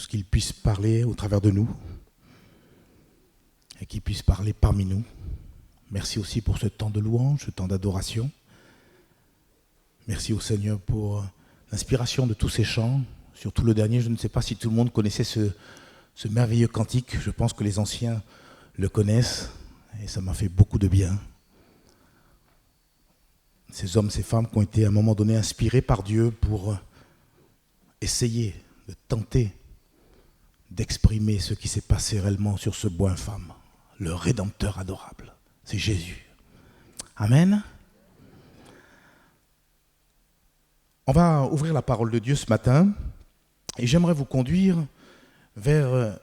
ce qu'il puisse parler au travers de nous et qu'il puisse parler parmi nous. Merci aussi pour ce temps de louange, ce temps d'adoration. Merci au Seigneur pour l'inspiration de tous ces chants. Surtout le dernier, je ne sais pas si tout le monde connaissait ce merveilleux cantique. Je pense que les anciens le connaissent et ça m'a fait beaucoup de bien. Ces hommes, ces femmes qui ont été à un moment donné inspirés par Dieu pour essayer de tenter d'exprimer ce qui s'est passé réellement sur ce bois infâme. Le Rédempteur adorable, c'est Jésus. Amen. On va ouvrir la parole de Dieu ce matin et j'aimerais vous conduire vers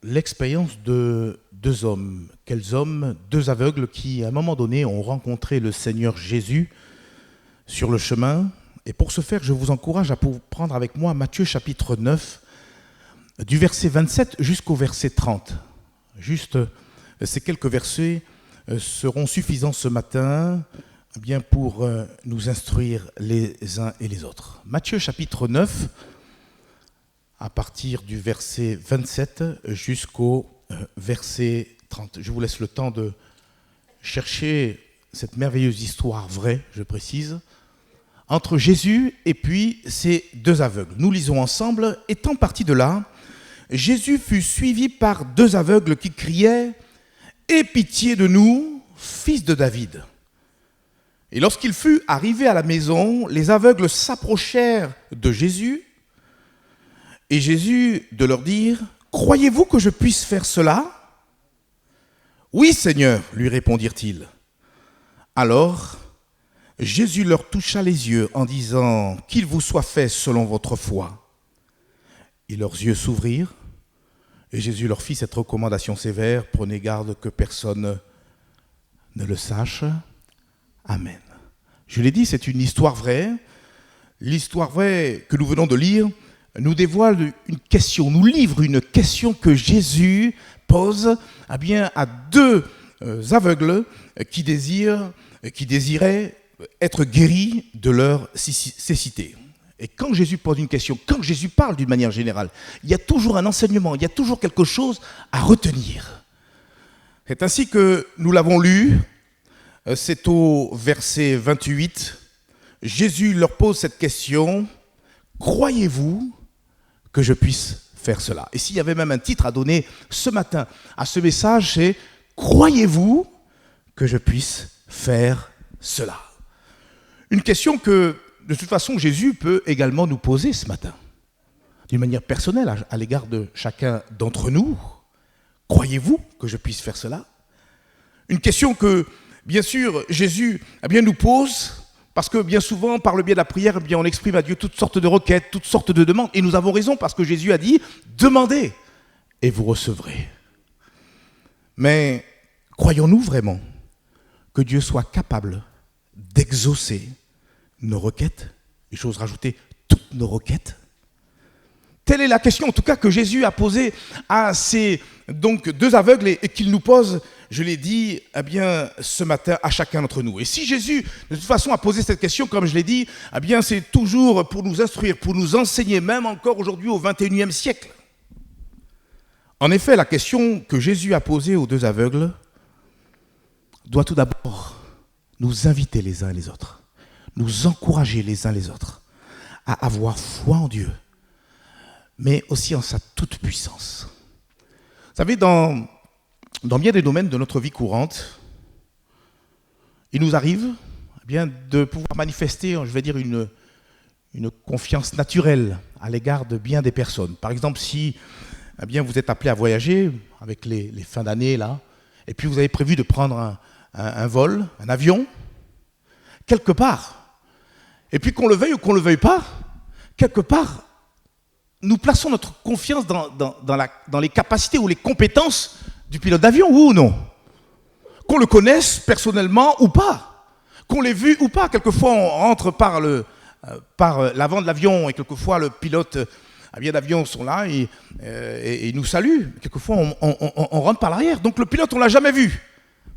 l'expérience de deux hommes. Quels hommes? Deux aveugles qui, à un moment donné, ont rencontré le Seigneur Jésus sur le chemin. Et pour ce faire, je vous encourage à prendre avec moi Matthieu chapitre 9, du verset 27 jusqu'au verset 30. Juste ces quelques versets seront suffisants ce matin bien pour nous instruire les uns et les autres. Matthieu chapitre 9, à partir du verset 27 jusqu'au verset 30. Je vous laisse le temps de chercher cette merveilleuse histoire vraie, je précise, entre Jésus et puis ces deux aveugles. Nous lisons ensemble. Étant parti de là, Jésus fut suivi par deux aveugles qui criaient « Aie pitié de nous, fils de David !» Et lorsqu'il fut arrivé à la maison, les aveugles s'approchèrent de Jésus et Jésus de leur dire « Croyez-vous que je puisse faire cela ?» « Oui, Seigneur, lui répondirent-ils. Alors, Jésus leur toucha les yeux en disant « Qu'il vous soit fait selon votre foi. » Et leurs yeux s'ouvrirent et Jésus leur fit cette recommandation sévère « Prenez garde que personne ne le sache. » Amen. Je l'ai dit, c'est une histoire vraie. L'histoire vraie que nous venons de lire nous dévoile une question, nous livre une question que Jésus pose à deux aveugles qui désiraient être guéris de leur cécité. Et quand Jésus pose une question, quand Jésus parle d'une manière générale, il y a toujours un enseignement, il y a toujours quelque chose à retenir. C'est ainsi que nous l'avons lu, c'est au verset 28, Jésus leur pose cette question, « Croyez-vous que je puisse faire cela ?» Et s'il y avait même un titre à donner ce matin à ce message, c'est « Croyez-vous que je puisse faire cela ?» Une question que, de toute façon, Jésus peut également nous poser ce matin, d'une manière personnelle à l'égard de chacun d'entre nous. « Croyez-vous que je puisse faire cela ?» Une question que, bien sûr, Jésus nous pose, parce que bien souvent, par le biais de la prière, on exprime à Dieu toutes sortes de requêtes, toutes sortes de demandes. Et nous avons raison parce que Jésus a dit « Demandez et vous recevrez ». Mais croyons-nous vraiment que Dieu soit capable d'exaucer nos requêtes, et j'ose rajouter toutes nos requêtes? Telle est la question, en tout cas, que Jésus a posée à ces deux aveugles et qu'il nous pose, je l'ai dit, ce matin à chacun d'entre nous. Et si Jésus, de toute façon, a posé cette question, comme je l'ai dit, c'est toujours pour nous instruire, pour nous enseigner, même encore aujourd'hui au XXIe siècle. En effet, la question que Jésus a posée aux deux aveugles doit tout d'abord nous inviter les uns et les autres, nous encourager les uns les autres à avoir foi en Dieu, mais aussi en sa toute-puissance. Vous savez, dans bien des domaines de notre vie courante, il nous arrive de pouvoir manifester, je vais dire, une confiance naturelle à l'égard de bien des personnes. Par exemple, si vous êtes appelé à voyager avec les fins d'année, là, et puis vous avez prévu de prendre un vol, un avion, quelque part, et puis qu'on le veuille ou qu'on ne le veuille pas, quelque part, nous plaçons notre confiance dans les capacités ou les compétences du pilote d'avion, oui ou non? Qu'on le connaisse personnellement ou pas, qu'on l'ait vu ou pas. Quelquefois, on rentre par l'avant de l'avion et quelquefois le pilote d'avion sont là et nous saluent. Quelquefois, on rentre par l'arrière. Donc le pilote, on ne l'a jamais vu.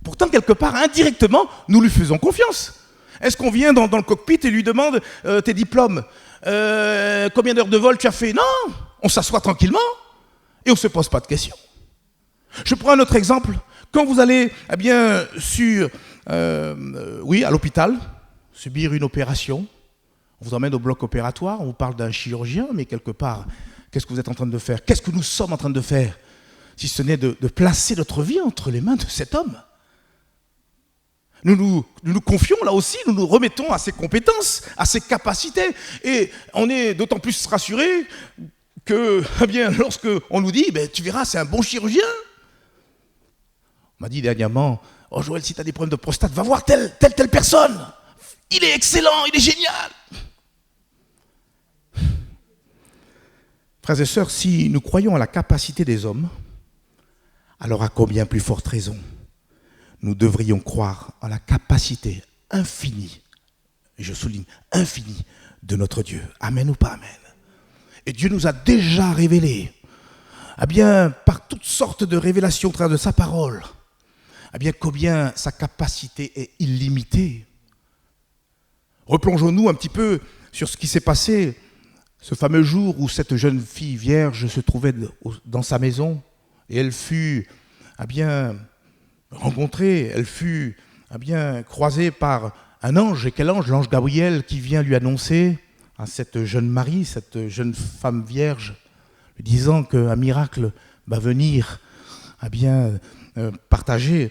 Pourtant, quelque part, indirectement, nous lui faisons confiance. Est-ce qu'on vient dans le cockpit et lui demande tes diplômes, combien d'heures de vol tu as fait? Non, on s'assoit tranquillement et on ne se pose pas de questions. Je prends un autre exemple. Quand vous allez à l'hôpital, subir une opération, on vous emmène au bloc opératoire, on vous parle d'un chirurgien, mais quelque part, qu'est-ce que vous êtes en train de faire? Qu'est-ce que nous sommes en train de faire? Si ce n'est de placer notre vie entre les mains de cet homme. Nous nous confions là aussi, nous nous remettons à ses compétences, à ses capacités. Et on est d'autant plus rassurés que, lorsque on nous dit, tu verras, c'est un bon chirurgien. On m'a dit dernièrement, oh Joël, si tu as des problèmes de prostate, va voir telle personne. Il est excellent, il est génial. Frères et sœurs, si nous croyons à la capacité des hommes, alors à combien plus forte raison nous devrions croire en la capacité infinie, et je souligne infinie, de notre Dieu. Amen ou pas amen? Et Dieu nous a déjà révélé, par toutes sortes de révélations au travers de sa parole, combien sa capacité est illimitée. Replongeons-nous un petit peu sur ce qui s'est passé ce fameux jour où cette jeune fille vierge se trouvait dans sa maison et elle fut rencontrée, elle fut croisée par un ange. Et quel ange? L'ange Gabriel qui vient lui annoncer à cette jeune Marie, cette jeune femme vierge, lui disant qu'un miracle va venir partager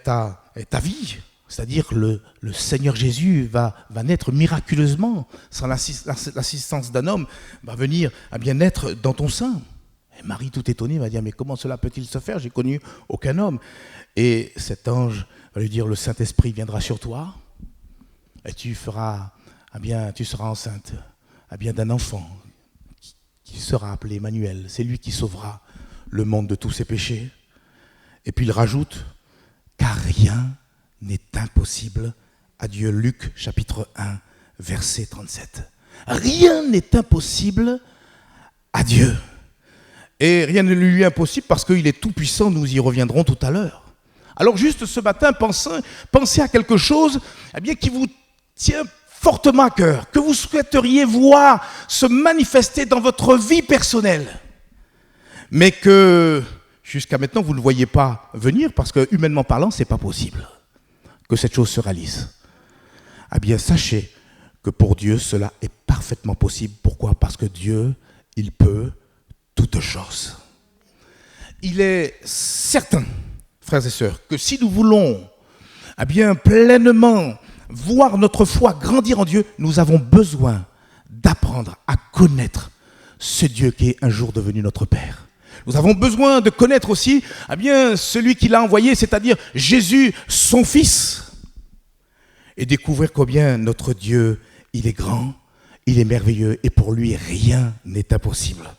ta vie. C'est-à-dire que le Seigneur Jésus va naître miraculeusement, sans l'assistance d'un homme, va venir naître dans ton sein. Et Marie, tout étonnée, va dire, mais comment cela peut-il se faire? J'ai connu aucun homme. Et cet ange va lui dire, le Saint-Esprit viendra sur toi, et tu seras enceinte d'un enfant qui sera appelé Emmanuel. C'est lui qui sauvera le monde de tous ses péchés. Et puis il rajoute, car rien n'est impossible à Dieu. Luc chapitre 1, verset 37. Rien n'est impossible à Dieu. Et rien ne lui est impossible parce qu'il est tout puissant, nous y reviendrons tout à l'heure. Alors juste ce matin, pensez à quelque chose qui vous tient fortement à cœur, que vous souhaiteriez voir se manifester dans votre vie personnelle, mais que jusqu'à maintenant vous ne voyez pas venir parce que humainement parlant, ce n'est pas possible que cette chose se réalise. Sachez que pour Dieu, cela est parfaitement possible. Pourquoi? Parce que Dieu, il peut toutes choses. Il est certain, frères et sœurs, que si nous voulons pleinement voir notre foi grandir en Dieu, nous avons besoin d'apprendre à connaître ce Dieu qui est un jour devenu notre Père. Nous avons besoin de connaître aussi celui qui l'a envoyé, c'est-à-dire Jésus, son Fils, et découvrir combien notre Dieu, il est grand, il est merveilleux, et pour lui, rien n'est impossible.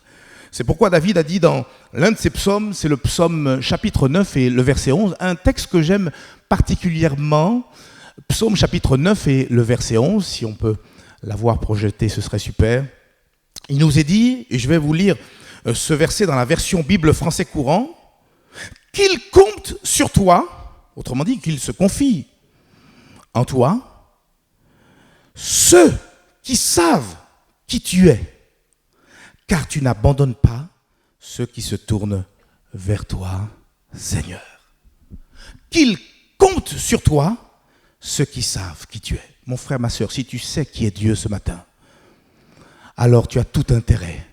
C'est pourquoi David a dit dans l'un de ses psaumes, c'est le psaume chapitre 9 et le verset 11, un texte que j'aime particulièrement, psaume chapitre 9 et le verset 11, si on peut l'avoir projeté, ce serait super. Il nous est dit, et je vais vous lire ce verset dans la version Bible français courant, qu'il compte sur toi, autrement dit qu'il se confie en toi, ceux qui savent qui tu es, car tu n'abandonnes pas ceux qui se tournent vers toi, Seigneur. Qu'il compte sur toi ceux qui savent qui tu es. Mon frère, ma sœur, si tu sais qui est Dieu ce matin, alors tu as tout intérêt,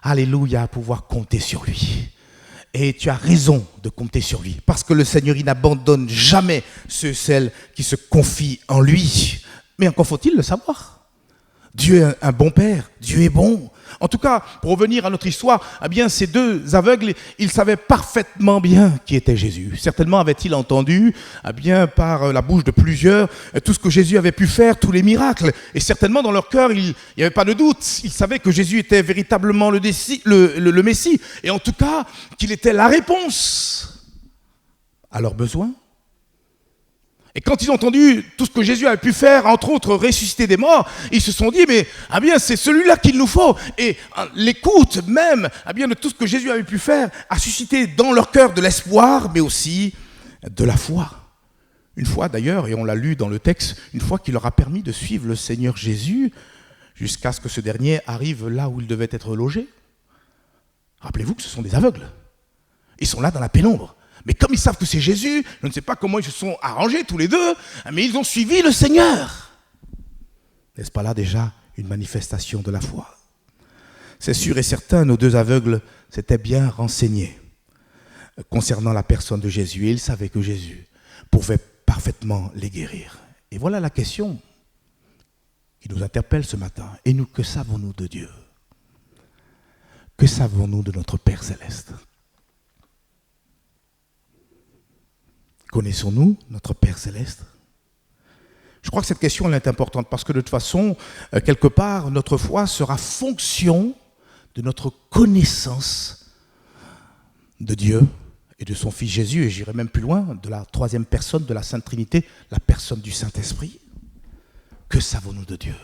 alléluia, à pouvoir compter sur lui. Et tu as raison de compter sur lui, parce que le Seigneur, il n'abandonne jamais ceux et celles qui se confient en lui. Mais encore faut-il le savoir. Dieu est un bon Père, Dieu est bon. En tout cas, pour revenir à notre histoire, ces deux aveugles, ils savaient parfaitement bien qui était Jésus. Certainement avaient-ils entendu, par la bouche de plusieurs, tout ce que Jésus avait pu faire, tous les miracles. Et certainement, dans leur cœur, il n'y avait pas de doute. Ils savaient que Jésus était véritablement le Messie. Et en tout cas, qu'il était la réponse à leurs besoins. Et quand ils ont entendu tout ce que Jésus avait pu faire, entre autres ressusciter des morts, ils se sont dit, mais c'est celui-là qu'il nous faut. Et l'écoute même de tout ce que Jésus avait pu faire a suscité dans leur cœur de l'espoir, mais aussi de la foi. Une fois d'ailleurs, et on l'a lu dans le texte, une fois qu'il leur a permis de suivre le Seigneur Jésus jusqu'à ce que ce dernier arrive là où il devait être logé. Rappelez-vous que ce sont des aveugles. Ils sont là dans la pénombre. Mais comme ils savent que c'est Jésus, je ne sais pas comment ils se sont arrangés tous les deux, mais ils ont suivi le Seigneur. N'est-ce pas là déjà une manifestation de la foi? C'est sûr et certain, nos deux aveugles s'étaient bien renseignés concernant la personne de Jésus. Et ils savaient que Jésus pouvait parfaitement les guérir. Et voilà la question qui nous interpelle ce matin. Et nous, que savons-nous de Dieu? Que savons-nous de notre Père Céleste? Connaissons-nous notre Père Céleste? Je crois que cette question elle est importante parce que de toute façon, quelque part, notre foi sera fonction de notre connaissance de Dieu et de son Fils Jésus, et j'irai même plus loin, de la troisième personne de la Sainte Trinité, la personne du Saint-Esprit. Que savons-nous de Dieu?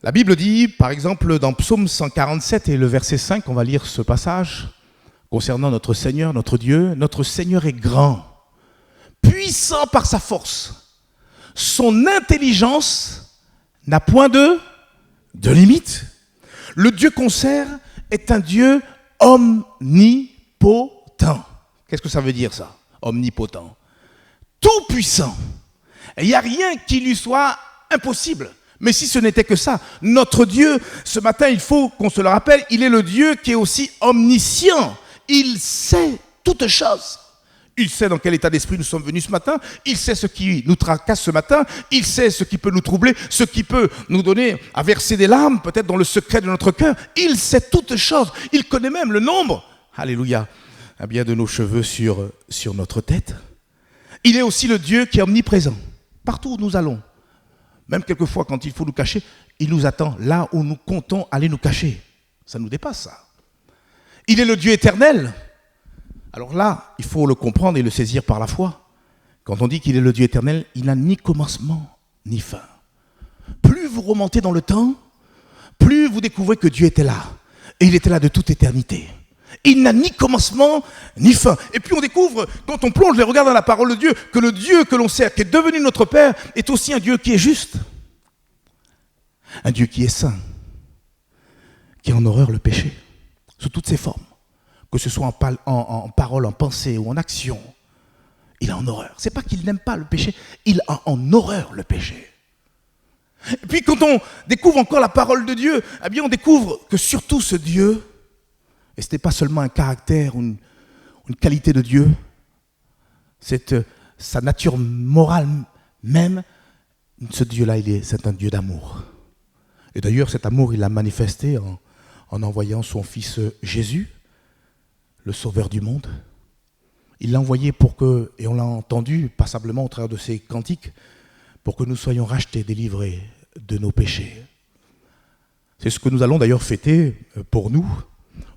La Bible dit, par exemple, dans Psaume 147 et le verset 5, on va lire ce passage concernant notre Seigneur, notre Dieu. Notre Seigneur est grand, puissant par sa force. Son intelligence n'a point de limite. Le Dieu qu'on sert est un Dieu omnipotent. Qu'est-ce que ça veut dire ça, omnipotent? Tout puissant. Il n'y a rien qui lui soit impossible. Mais si ce n'était que ça, notre Dieu, ce matin, il faut qu'on se le rappelle, il est le Dieu qui est aussi omniscient. Il sait toutes choses. Il sait dans quel état d'esprit nous sommes venus ce matin. Il sait ce qui nous tracasse ce matin. Il sait ce qui peut nous troubler, ce qui peut nous donner à verser des larmes, peut-être dans le secret de notre cœur. Il sait toutes choses. Il connaît même le nombre, alléluia, bien de nos cheveux sur notre tête. Il est aussi le Dieu qui est omniprésent. Partout où nous allons. Même quelquefois, quand il faut nous cacher, il nous attend là où nous comptons aller nous cacher. Ça nous dépasse, ça. Il est le Dieu éternel. Alors là, il faut le comprendre et le saisir par la foi. Quand on dit qu'il est le Dieu éternel, il n'a ni commencement ni fin. Plus vous remontez dans le temps, plus vous découvrez que Dieu était là. Et il était là de toute éternité. Il n'a ni commencement ni fin. Et puis on découvre, quand on plonge les regards dans la parole de Dieu, que le Dieu que l'on sert, qui est devenu notre Père, est aussi un Dieu qui est juste. Un Dieu qui est saint, qui a en horreur le péché, sous toutes ses formes. Que ce soit en parole, en pensée ou en action, il a en horreur. Ce n'est pas qu'il n'aime pas le péché, il a en horreur le péché. Et puis quand on découvre encore la parole de Dieu, eh bien on découvre que surtout ce Dieu, et ce n'est pas seulement un caractère ou une qualité de Dieu, c'est sa nature morale même, ce Dieu-là, c'est un Dieu d'amour. Et d'ailleurs cet amour, il l'a manifesté en envoyant son Fils Jésus, le Sauveur du monde. Il l'a envoyé pour que, et on l'a entendu passablement au travers de ses cantiques, pour que nous soyons rachetés, délivrés de nos péchés. C'est ce que nous allons d'ailleurs fêter pour nous.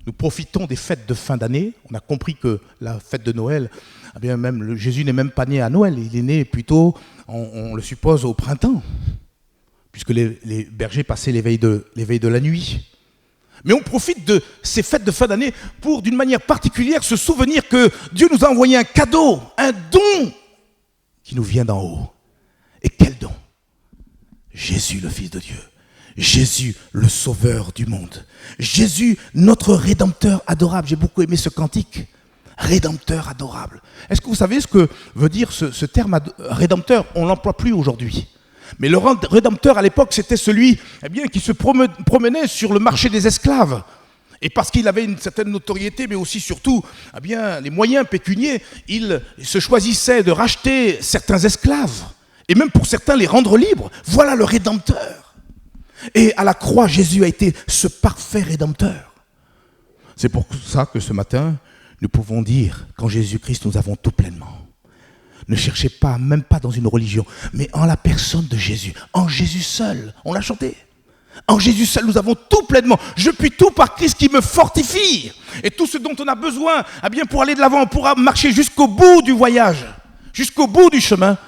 Nous profitons des fêtes de fin d'année. On a compris que la fête de Noël, eh bien même Jésus n'est même pas né à Noël, il est né plutôt, on le suppose, au printemps, puisque les bergers passaient les veilles de la nuit. Mais on profite de ces fêtes de fin d'année pour, d'une manière particulière, se souvenir que Dieu nous a envoyé un cadeau, un don qui nous vient d'en haut. Et quel don? Jésus, le Fils de Dieu. Jésus, le Sauveur du monde. Jésus, notre Rédempteur adorable. J'ai beaucoup aimé ce cantique. Rédempteur adorable. Est-ce que vous savez ce que veut dire ce terme Rédempteur? On ne l'emploie plus aujourd'hui. Mais le Rédempteur à l'époque, c'était celui qui se promenait sur le marché des esclaves. Et parce qu'il avait une certaine notoriété, mais aussi surtout les moyens pécuniaires, il se choisissait de racheter certains esclaves. Et même pour certains, les rendre libres. Voilà le Rédempteur. Et à la croix, Jésus a été ce parfait Rédempteur. C'est pour ça que ce matin, nous pouvons dire qu'en Jésus-Christ, nous avons tout pleinement. Ne cherchez pas, même pas dans une religion, mais en la personne de Jésus, en Jésus seul. On l'a chanté. En Jésus seul, nous avons tout pleinement. Je puis tout par Christ qui me fortifie. Et tout ce dont on a besoin, pour aller de l'avant, on pourra marcher jusqu'au bout du voyage, jusqu'au bout du chemin,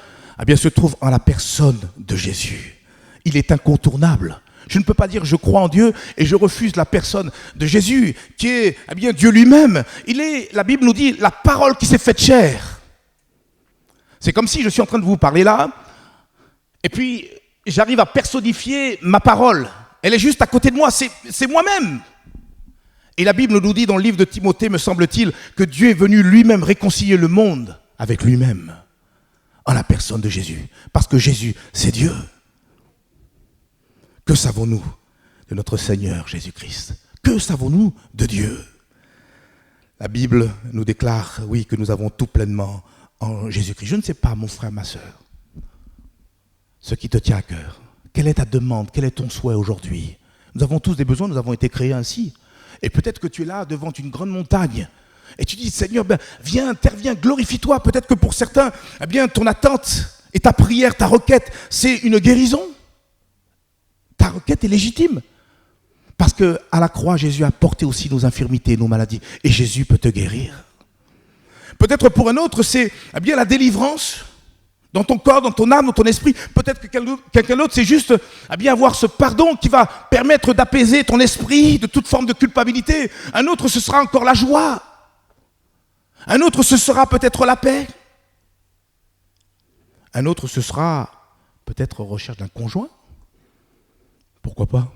se trouve en la personne de Jésus. Il est incontournable. Je ne peux pas dire je crois en Dieu et je refuse la personne de Jésus, qui est Dieu lui-même. Il est, la Bible nous dit, la parole qui s'est faite chair. C'est comme si je suis en train de vous parler là, et puis j'arrive à personnifier ma parole. Elle est juste à côté de moi, c'est moi-même. Et la Bible nous dit dans le livre de Timothée, me semble-t-il, que Dieu est venu lui-même réconcilier le monde avec lui-même, en la personne de Jésus. Parce que Jésus, c'est Dieu. Que savons-nous de notre Seigneur Jésus-Christ? Que savons-nous de Dieu? La Bible nous déclare, oui, que nous avons tout pleinement en Jésus-Christ. Je ne sais pas, mon frère, ma sœur, ce qui te tient à cœur. Quelle est ta demande? Quel est ton souhait aujourd'hui? Nous avons tous des besoins, nous avons été créés ainsi. Et peut-être que tu es là devant une grande montagne et tu dis, Seigneur, viens, interviens, glorifie-toi. Peut-être que pour certains, ton attente et ta prière, ta requête, c'est une guérison. Ta requête est légitime. Parce qu'à la croix, Jésus a porté aussi nos infirmités, nos maladies. Et Jésus peut te guérir. Peut-être pour un autre, c'est la délivrance dans ton corps, dans ton âme, dans ton esprit. Peut-être que quelqu'un d'autre, c'est juste avoir ce pardon qui va permettre d'apaiser ton esprit de toute forme de culpabilité. Un autre, ce sera encore la joie. Un autre, ce sera peut-être la paix. Un autre, ce sera peut-être recherche d'un conjoint. Pourquoi pas?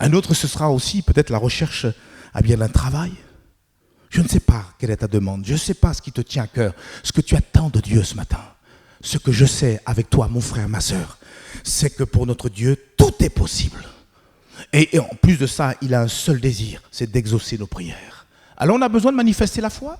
Un autre, ce sera aussi peut-être la recherche d'un travail. Je ne sais pas quelle est ta demande. Je ne sais pas ce qui te tient à cœur, ce que tu attends de Dieu ce matin. Ce que je sais avec toi, mon frère, ma sœur, c'est que pour notre Dieu, tout est possible. Et en plus de ça, il a un seul désir, c'est d'exaucer nos prières. Alors on a besoin de manifester la foi.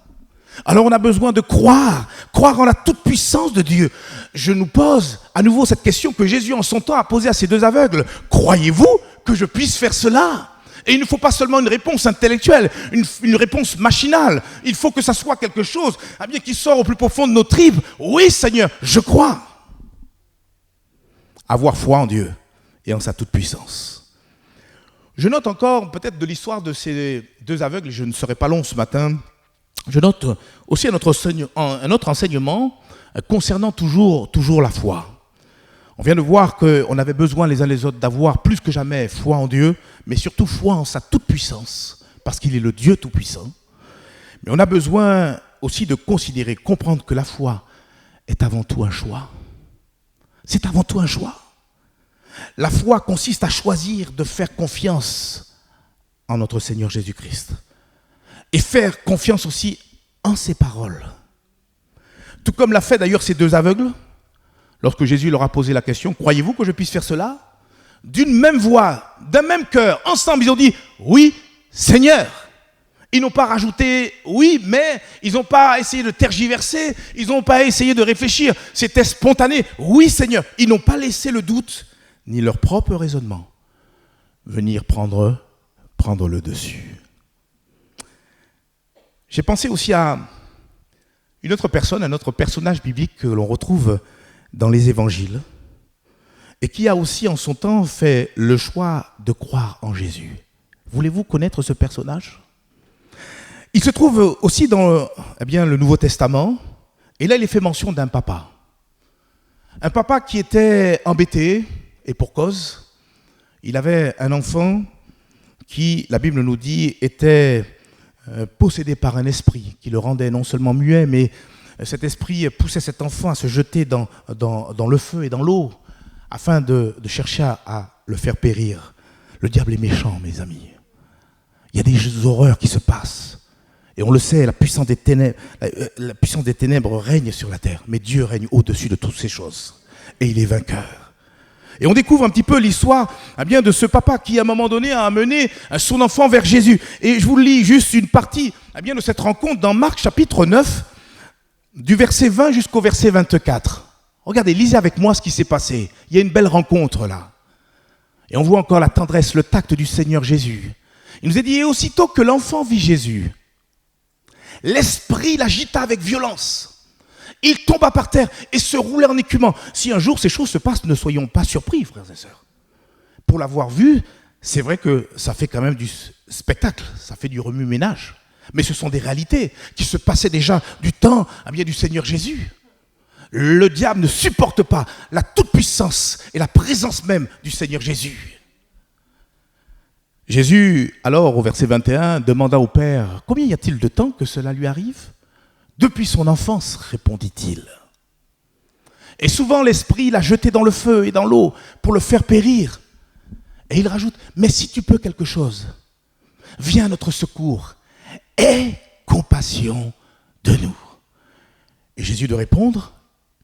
Alors on a besoin de croire en la toute-puissance de Dieu. Je nous pose à nouveau cette question que Jésus en son temps a posée à ces deux aveugles. Croyez-vous que je puisse faire cela? Et il ne faut pas seulement une réponse intellectuelle, une réponse machinale. Il faut que ça soit quelque chose qui sort au plus profond de nos tripes. Oui, Seigneur, je crois. Avoir foi en Dieu et en sa toute-puissance. Je note encore peut-être de l'histoire de ces deux aveugles, je ne serai pas long ce matin. Je note aussi un autre enseignement concernant toujours la foi. On vient de voir qu'on avait besoin les uns les autres d'avoir plus que jamais foi en Dieu, mais surtout foi en sa toute-puissance, parce qu'il est le Dieu tout-puissant. Mais on a besoin aussi de considérer, comprendre que la foi est avant tout un choix. C'est avant tout un choix. La foi consiste à choisir de faire confiance en notre Seigneur Jésus-Christ. Et faire confiance aussi en ses paroles. Tout comme l'a fait d'ailleurs ces deux aveugles, lorsque Jésus leur a posé la question, croyez-vous que je puisse faire cela? D'une même voix, d'un même cœur, ensemble, ils ont dit, oui, Seigneur. Ils n'ont pas rajouté, oui, mais ils n'ont pas essayé de tergiverser, ils n'ont pas essayé de réfléchir, c'était spontané, oui, Seigneur. Ils n'ont pas laissé le doute, ni leur propre raisonnement, venir prendre le dessus. J'ai pensé aussi à une autre personne, un autre personnage biblique que l'on retrouve dans les évangiles et qui a aussi en son temps fait le choix de croire en Jésus. Voulez-vous connaître ce personnage? Il se trouve aussi dans le Nouveau Testament et là il est fait mention d'un papa. Un papa qui était embêté et pour cause. Il avait un enfant qui, la Bible nous dit, était possédé par un esprit qui le rendait non seulement muet, mais cet esprit poussait cet enfant à se jeter dans le feu et dans l'eau afin de chercher à le faire périr. Le diable est méchant, mes amis. Il y a des horreurs qui se passent. Et on le sait, la puissance des ténèbres règne sur la terre. Mais Dieu règne au-dessus de toutes ces choses. Et il est vainqueur. Et on découvre un petit peu l'histoire de ce papa qui, à un moment donné, a amené son enfant vers Jésus. Et je vous lis juste une partie de cette rencontre dans Marc chapitre 9, du verset 20 jusqu'au verset 24. Regardez, lisez avec moi ce qui s'est passé. Il y a une belle rencontre là. Et on voit encore la tendresse, le tact du Seigneur Jésus. Il nous est dit, et aussitôt que l'enfant vit Jésus, l'esprit l'agita avec violence. Il tomba par terre et se roulait en écumant. Si un jour ces choses se passent, ne soyons pas surpris, frères et sœurs. Pour l'avoir vu, c'est vrai que ça fait quand même du spectacle, ça fait du remue-ménage. Mais ce sont des réalités qui se passaient déjà du temps du Seigneur Jésus. Le diable ne supporte pas la toute-puissance et la présence même du Seigneur Jésus. Jésus, alors, au verset 21, demanda au Père, « Combien y a-t-il de temps que cela lui arrive ?» Depuis son enfance, répondit-il. Et souvent l'esprit l'a jeté dans le feu et dans l'eau pour le faire périr. Et il rajoute, mais si tu peux quelque chose, viens à notre secours, aie compassion de nous. Et Jésus de répondre,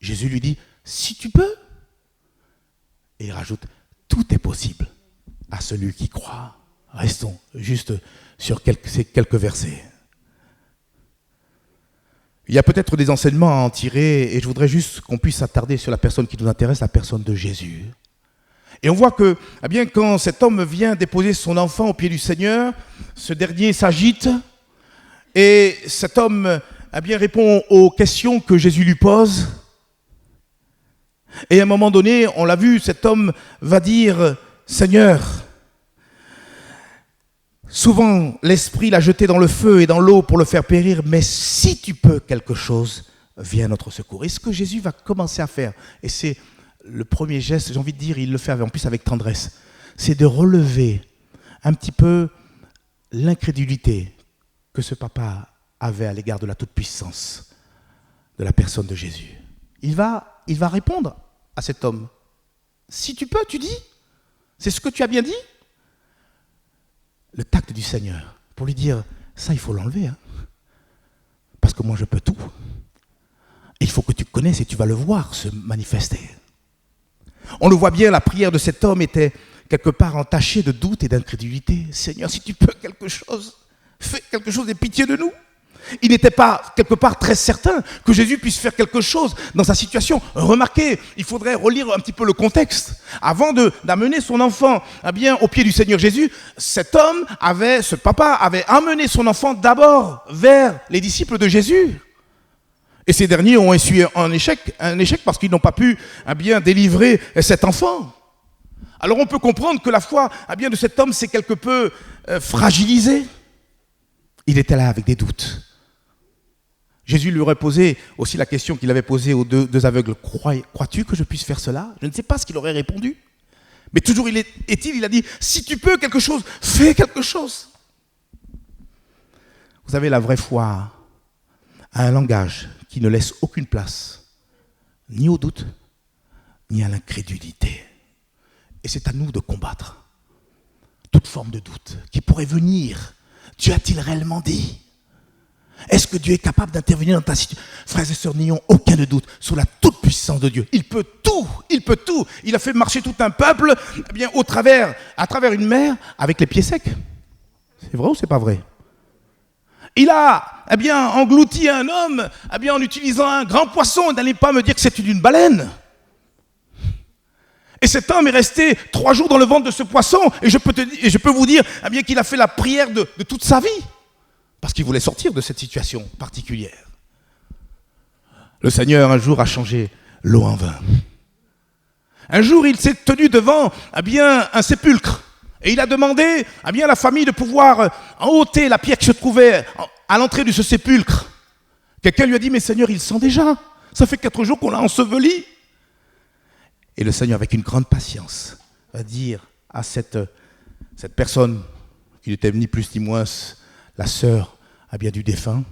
Jésus lui dit, si tu peux. Et il rajoute, tout est possible à celui qui croit. Restons juste sur ces quelques versets. Il y a peut-être des enseignements à en tirer et je voudrais juste qu'on puisse s'attarder sur la personne qui nous intéresse, la personne de Jésus. Et on voit que, eh bien, quand cet homme vient déposer son enfant au pied du Seigneur, ce dernier s'agite et cet homme, eh bien, répond aux questions que Jésus lui pose. Et à un moment donné, on l'a vu, cet homme va dire, Seigneur, souvent l'Esprit l'a jeté dans le feu et dans l'eau pour le faire périr, mais si tu peux quelque chose, viens à notre secours. Et ce que Jésus va commencer à faire, et c'est le premier geste, j'ai envie de dire, il le fait en plus avec tendresse, c'est de relever un petit peu l'incrédulité que ce papa avait à l'égard de la toute-puissance de la personne de Jésus. Il va répondre à cet homme. Si tu peux, tu dis. C'est ce que tu as bien dit. Le tact du Seigneur pour lui dire, ça il faut l'enlever. Hein. Parce que moi je peux tout. Il faut que tu connaisses et tu vas le voir se manifester. On le voit bien, la prière de cet homme était quelque part entachée de doute et d'incrédulité. Seigneur, si tu peux quelque chose, fais quelque chose et pitié de nous. Il n'était pas quelque part très certain que Jésus puisse faire quelque chose dans sa situation. Remarquez, il faudrait relire un petit peu le contexte. Avant d'amener son enfant au pied du Seigneur Jésus, ce papa avait amené son enfant d'abord vers les disciples de Jésus. Et ces derniers ont essuyé un échec parce qu'ils n'ont pas pu délivrer cet enfant. Alors on peut comprendre que la foi de cet homme s'est quelque peu fragilisée. Il était là avec des doutes. Jésus lui aurait posé aussi la question qu'il avait posée aux deux aveugles. Crois-tu que je puisse faire cela? Je ne sais pas ce qu'il aurait répondu. Mais toujours il a dit, si tu peux quelque chose, fais quelque chose. Vous savez, la vraie foi a un langage qui ne laisse aucune place, ni au doute, ni à l'incrédulité. Et c'est à nous de combattre toute forme de doute qui pourrait venir. Dieu a-t-il réellement dit? Est-ce que Dieu est capable d'intervenir dans ta situation? Frères et sœurs, n'ayons aucun doute sur la toute-puissance de Dieu. Il peut tout, il peut tout. Il a fait marcher tout un peuple à travers une mer avec les pieds secs. C'est vrai ou c'est pas vrai? Il a englouti un homme en utilisant un grand poisson. N'allez pas me dire que c'est une baleine. Et cet homme est resté 3 jours dans le ventre de ce poisson. Et je peux vous dire qu'il a fait la prière de toute sa vie. Parce qu'il voulait sortir de cette situation particulière. Le Seigneur, un jour, a changé l'eau en vin. Un jour, il s'est tenu devant un sépulcre. Et il a demandé à la famille de pouvoir ôter la pierre qui se trouvait à l'entrée de ce sépulcre. Quelqu'un lui a dit, mais Seigneur, il sent déjà. Ça fait 4 jours qu'on l'a enseveli. Et le Seigneur, avec une grande patience, va dire à cette personne, qui n'était ni plus ni moins la sœur du défunt,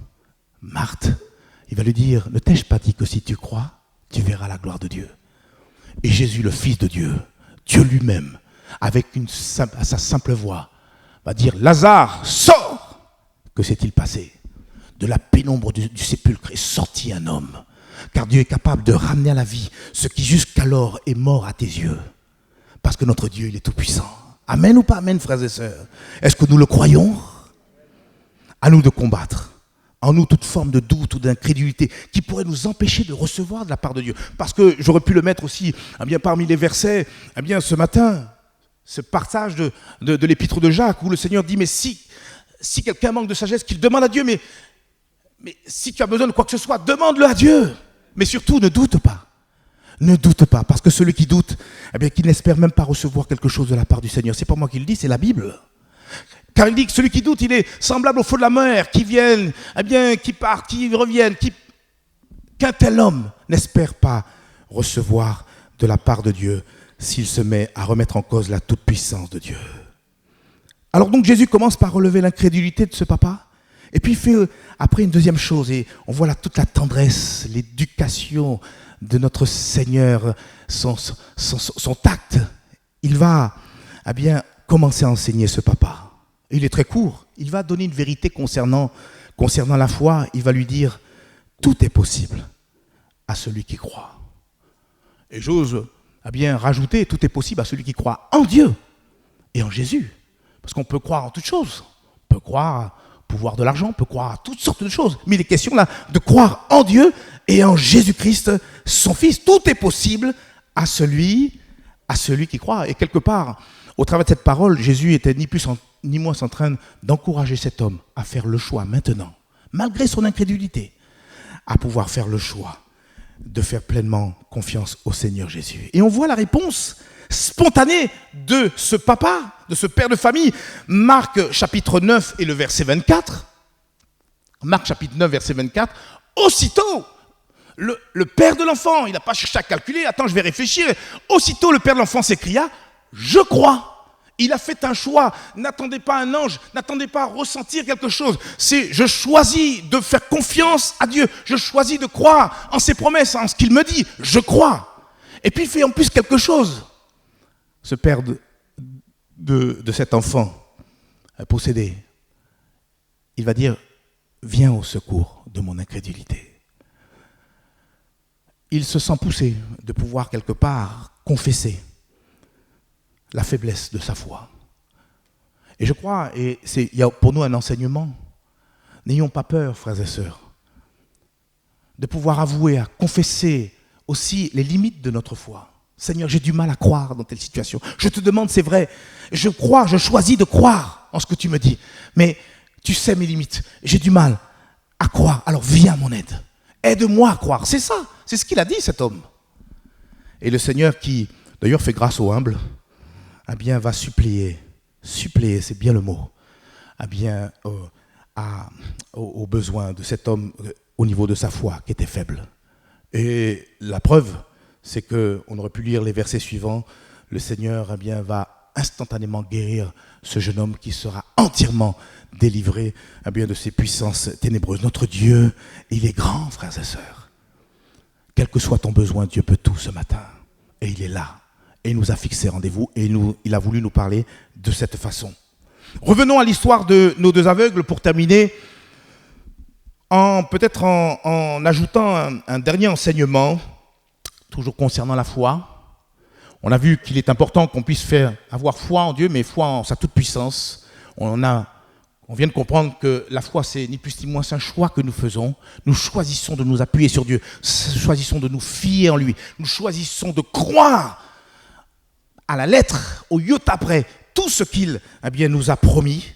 Marthe, il va lui dire, ne t'ai-je pas dit que si tu crois, tu verras la gloire de Dieu. Et Jésus, le Fils de Dieu, Dieu lui-même, avec à sa simple voix, va dire, Lazare, sors! Que s'est-il passé? De la pénombre du sépulcre est sorti un homme. Car Dieu est capable de ramener à la vie ce qui jusqu'alors est mort à tes yeux. Parce que notre Dieu, il est tout puissant. Amen ou pas amen, frères et sœurs? Est-ce que nous le croyons? À nous de combattre en nous toute forme de doute ou d'incrédulité qui pourrait nous empêcher de recevoir de la part de Dieu. Parce que j'aurais pu le mettre aussi parmi les versets ce matin, ce passage de l'épître de Jacques où le Seigneur dit, mais si quelqu'un manque de sagesse, qu'il demande à Dieu, mais si tu as besoin de quoi que ce soit, demande-le à Dieu. Mais surtout, ne doute pas. Ne doute pas, parce que celui qui doute, qu'il n'espère même pas recevoir quelque chose de la part du Seigneur. C'est pas moi qui le dis, c'est la Bible. Car il dit que celui qui doute, il est semblable au feu de la mer, qui viennent, qui partent, qui reviennent, qu'un tel homme n'espère pas recevoir de la part de Dieu s'il se met à remettre en cause la toute-puissance de Dieu. Alors donc Jésus commence par relever l'incrédulité de ce papa, et puis il fait après une deuxième chose, et on voit là toute la tendresse, l'éducation de notre Seigneur, son tact. Il va commencer à enseigner ce papa. il est très court. Il va donner une vérité concernant la foi. Il va lui dire, tout est possible à celui qui croit. Et j'ose bien rajouter, tout est possible à celui qui croit en Dieu et en Jésus. Parce qu'on peut croire en toutes choses. On peut croire au pouvoir de l'argent, on peut croire à toutes sortes de choses. Mais il est question là de croire en Dieu et en Jésus-Christ, son Fils. Tout est possible à celui qui croit. Et quelque part, au travers de cette parole, Jésus était ni plus ni moins en train d'encourager cet homme à faire le choix maintenant, malgré son incrédulité, à pouvoir faire le choix de faire pleinement confiance au Seigneur Jésus. Et on voit la réponse spontanée de ce papa, de ce père de famille. Marc chapitre 9 et le verset 24. Marc chapitre 9, verset 24. Aussitôt, le père de l'enfant, il n'a pas cherché à calculer, attends, je vais réfléchir. Aussitôt, le père de l'enfant s'écria, je crois. Il a fait un choix. N'attendez pas un ange, n'attendez pas à ressentir quelque chose. C'est je choisis de faire confiance à Dieu. Je choisis de croire en ses promesses, en ce qu'il me dit. Je crois. Et puis il fait en plus quelque chose. Ce père de cet enfant possédé, il va dire, viens au secours de mon incrédulité. Il se sent poussé de pouvoir quelque part confesser la faiblesse de sa foi. Et je crois, il y a pour nous un enseignement, n'ayons pas peur, frères et sœurs, de pouvoir avouer, à confesser aussi les limites de notre foi. Seigneur, j'ai du mal à croire dans telle situation. Je te demande, c'est vrai, je crois, je choisis de croire en ce que tu me dis, mais tu sais mes limites, j'ai du mal à croire, alors viens à mon aide. Aide-moi à croire, c'est ça, c'est ce qu'il a dit cet homme. Et le Seigneur qui, d'ailleurs, fait grâce aux humbles, eh bien, va supplier, c'est bien le mot, eh bien, aux besoins de cet homme au niveau de sa foi qui était faible. Et la preuve, c'est qu'on aurait pu lire les versets suivants, le Seigneur eh bien, va instantanément guérir ce jeune homme qui sera entièrement délivré eh bien, de ses puissances ténébreuses. Notre Dieu, il est grand, frères et sœurs. Quel que soit ton besoin, Dieu peut tout ce matin. Et il est là. Et il nous a fixé rendez-vous et il a voulu nous parler de cette façon. Revenons à l'histoire de nos deux aveugles pour terminer, peut-être en ajoutant un dernier enseignement, toujours concernant la foi. On a vu qu'il est important qu'on puisse avoir foi en Dieu, mais foi en sa toute-puissance. On vient de comprendre que la foi, c'est ni plus ni moins un choix que nous faisons. Nous choisissons de nous appuyer sur Dieu, nous choisissons de nous fier en lui, nous choisissons de croire à la lettre, au iota près, tout ce qu'il nous a promis.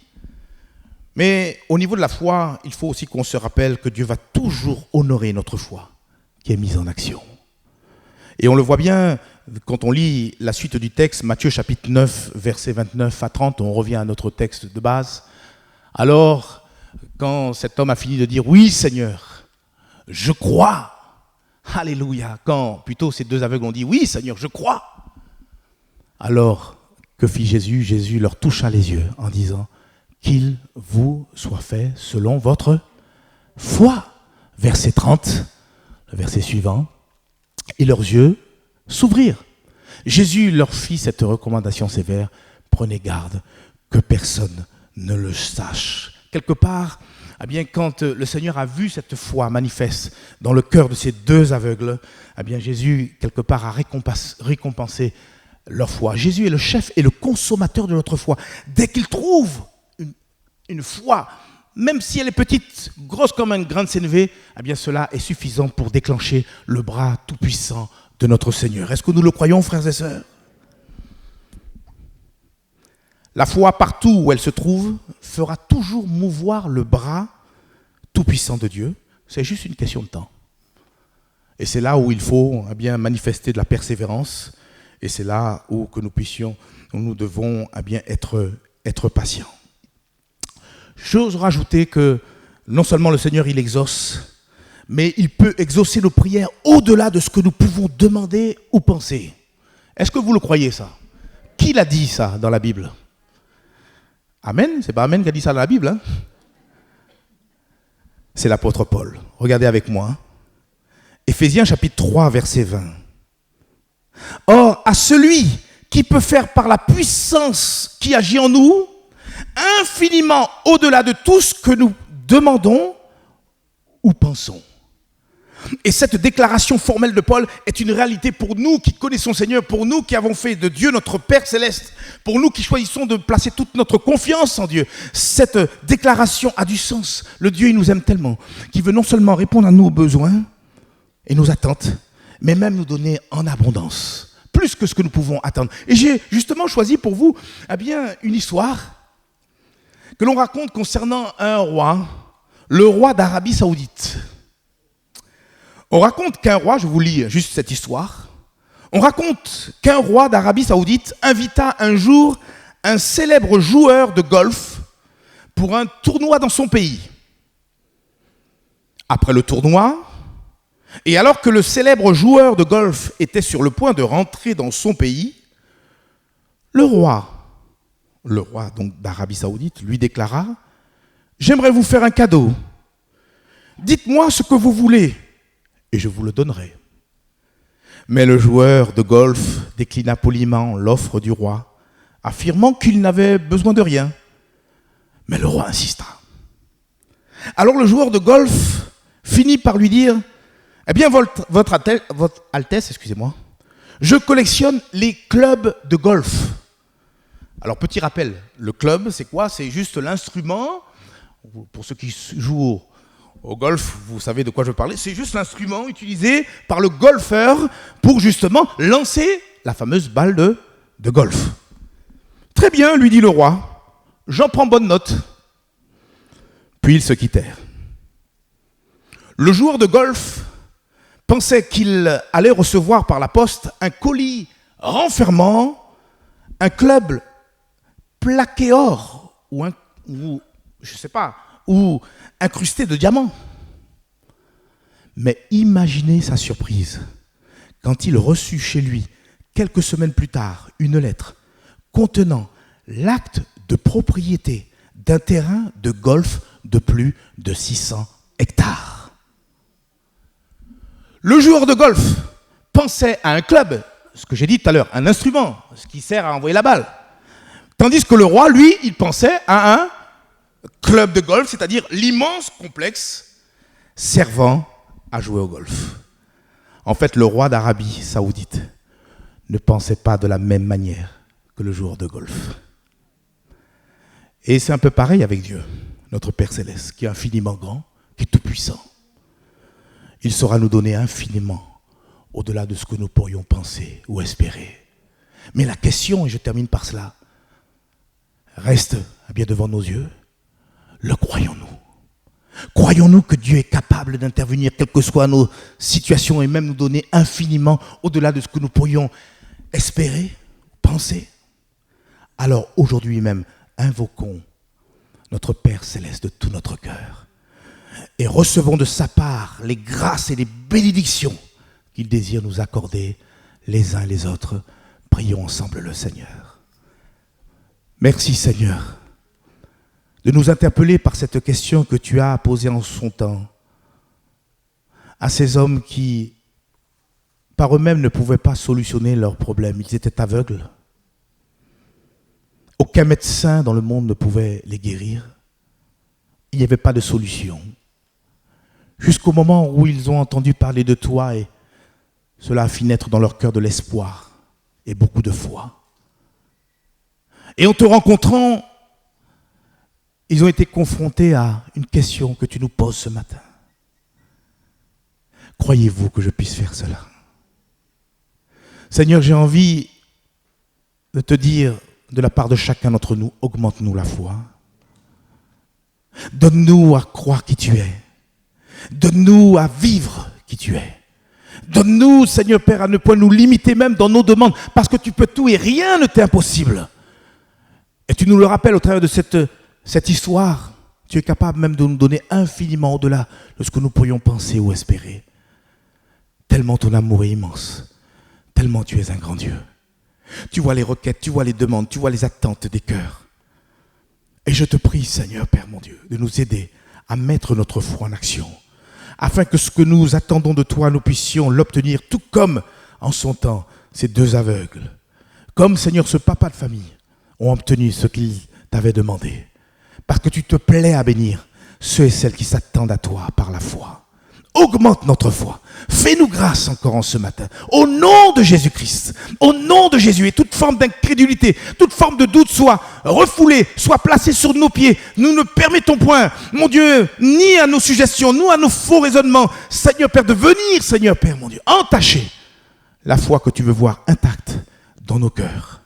Mais au niveau de la foi, il faut aussi qu'on se rappelle que Dieu va toujours honorer notre foi qui est mise en action. Et on le voit bien quand on lit la suite du texte, Matthieu chapitre 9, versets 29 à 30, on revient à notre texte de base. Alors, quand cet homme a fini de dire « Oui, Seigneur, je crois », alléluia, quand plutôt ces deux aveugles ont dit « Oui, Seigneur, je crois », alors, que fit Jésus? Jésus leur toucha les yeux en disant « Qu'il vous soit fait selon votre foi ». Verset 30, le verset suivant. Et leurs yeux s'ouvrirent. Jésus leur fit cette recommandation sévère « Prenez garde que personne ne le sache ». Quelque part, eh bien, quand le Seigneur a vu cette foi manifeste dans le cœur de ces deux aveugles, eh bien, Jésus, quelque part, a récompensé leur foi. Jésus est le chef et le consommateur de notre foi. Dès qu'il trouve une foi, même si elle est petite, grosse comme un grain de sénévé, eh bien cela est suffisant pour déclencher le bras tout-puissant de notre Seigneur. Est-ce que nous le croyons, frères et sœurs? La foi, partout où elle se trouve, fera toujours mouvoir le bras tout-puissant de Dieu. C'est juste une question de temps. Et c'est là où il faut eh bien, manifester de la persévérance. Et c'est là où nous devons eh bien, être patients. J'ose rajouter que non seulement le Seigneur, il exauce, mais il peut exaucer nos prières au-delà de ce que nous pouvons demander ou penser. Est-ce que vous le croyez, ça? Qui l'a dit, ça, dans la Bible? Amen? C'est pas Amen qui a dit ça dans la Bible, hein? C'est l'apôtre Paul. Regardez avec moi. Éphésiens chapitre 3, verset 20. Or, à celui qui peut faire par la puissance qui agit en nous, infiniment au-delà de tout ce que nous demandons ou pensons. Et cette déclaration formelle de Paul est une réalité pour nous qui connaissons le Seigneur, pour nous qui avons fait de Dieu notre Père Céleste, pour nous qui choisissons de placer toute notre confiance en Dieu. Cette déclaration a du sens. Le Dieu, il nous aime tellement qu'il veut non seulement répondre à nos besoins et nos attentes, mais même nous donner en abondance, plus que ce que nous pouvons attendre. Et j'ai justement choisi pour vous une histoire que l'on raconte concernant un roi, le roi d'Arabie Saoudite. On raconte qu'un roi, je vous lis juste cette histoire, on raconte qu'un roi d'Arabie Saoudite invita un jour un célèbre joueur de golf pour un tournoi dans son pays. Après le tournoi, et alors que le célèbre joueur de golf était sur le point de rentrer dans son pays, le roi donc d'Arabie Saoudite lui déclara « J'aimerais vous faire un cadeau. Dites-moi ce que vous voulez. » et je vous le donnerai. Mais le joueur de golf déclina poliment l'offre du roi, affirmant qu'il n'avait besoin de rien. Mais le roi insista. Alors le joueur de golf finit par lui dire « Eh bien, votre Altesse, excusez-moi, je collectionne les clubs de golf. » Alors, petit rappel, le club, c'est quoi? C'est juste l'instrument, pour ceux qui jouent au golf, vous savez de quoi je veux parler. C'est juste l'instrument utilisé par le golfeur pour justement lancer la fameuse balle de golf. Très bien, lui dit le roi. J'en prends bonne note. Puis ils se quittèrent. Le joueur de golf pensait qu'il allait recevoir par la poste un colis renfermant un club plaqué or ou incrusté de diamants. Mais imaginez sa surprise quand il reçut chez lui, quelques semaines plus tard, une lettre contenant l'acte de propriété d'un terrain de golf de plus de 600 hectares. Le joueur de golf pensait à un club, ce que j'ai dit tout à l'heure, un instrument, ce qui sert à envoyer la balle. Tandis que le roi, lui, il pensait à un club de golf, c'est-à-dire l'immense complexe servant à jouer au golf. En fait, le roi d'Arabie Saoudite ne pensait pas de la même manière que le joueur de golf. Et c'est un peu pareil avec Dieu, notre Père Céleste, qui est infiniment grand, qui est tout-puissant. Il saura nous donner infiniment au-delà de ce que nous pourrions penser ou espérer. Mais la question, et je termine par cela, reste bien devant nos yeux. Le croyons-nous? Croyons-nous que Dieu est capable d'intervenir, quelles que soient nos situations, et même nous donner infiniment au-delà de ce que nous pourrions espérer, penser? Alors aujourd'hui même, invoquons notre Père Céleste de tout notre cœur et recevons de sa part les grâces et les bénédictions qu'il désire nous accorder les uns et les autres. Prions ensemble le Seigneur. Merci Seigneur de nous interpeller par cette question que tu as posée en son temps à ces hommes qui, par eux-mêmes, ne pouvaient pas solutionner leurs problèmes. Ils étaient aveugles. Aucun médecin dans le monde ne pouvait les guérir. Il n'y avait pas de solution. Jusqu'au moment où ils ont entendu parler de toi et cela a fait naître dans leur cœur de l'espoir et beaucoup de foi. Et en te rencontrant, ils ont été confrontés à une question que tu nous poses ce matin. Croyez-vous que je puisse faire cela? Seigneur, j'ai envie de te dire, de la part de chacun d'entre nous, augmente-nous la foi. Donne-nous à croire qui tu es. Donne-nous à vivre qui tu es. Donne-nous, Seigneur Père, à ne point nous limiter même dans nos demandes, parce que tu peux tout et rien ne t'est impossible. Et tu nous le rappelles au travers de cette histoire. Tu es capable même de nous donner infiniment au-delà de ce que nous pourrions penser ou espérer. Tellement ton amour est immense. Tellement tu es un grand Dieu. Tu vois les requêtes, tu vois les demandes, tu vois les attentes des cœurs. Et je te prie, Seigneur Père mon Dieu, de nous aider à mettre notre foi en action, afin que ce que nous attendons de toi, nous puissions l'obtenir, tout comme en son temps, ces deux aveugles. Comme, Seigneur, ce papa de famille ont obtenu ce qu'ils t'avait demandé. Parce que tu te plais à bénir ceux et celles qui s'attendent à toi par la foi. Augmente notre foi. Fais-nous grâce encore en ce matin. Au nom de Jésus-Christ, au nom de Jésus, et toute forme d'incrédulité, toute forme de doute soit refoulée, soit placée sur nos pieds. Nous ne permettons point, mon Dieu, ni à nos suggestions, ni à nos faux raisonnements, Seigneur Père, de venir, Seigneur Père, mon Dieu, entacher la foi que tu veux voir intacte dans nos cœurs.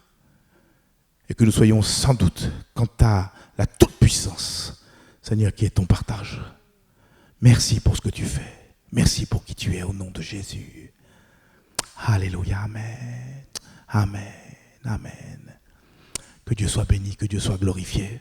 Et que nous soyons sans doute quant à la toute-puissance, Seigneur, qui est ton partage. Merci pour ce que tu fais. Merci pour qui tu es au nom de Jésus. Alléluia, amen. Amen, amen. Que Dieu soit béni, que Dieu soit glorifié.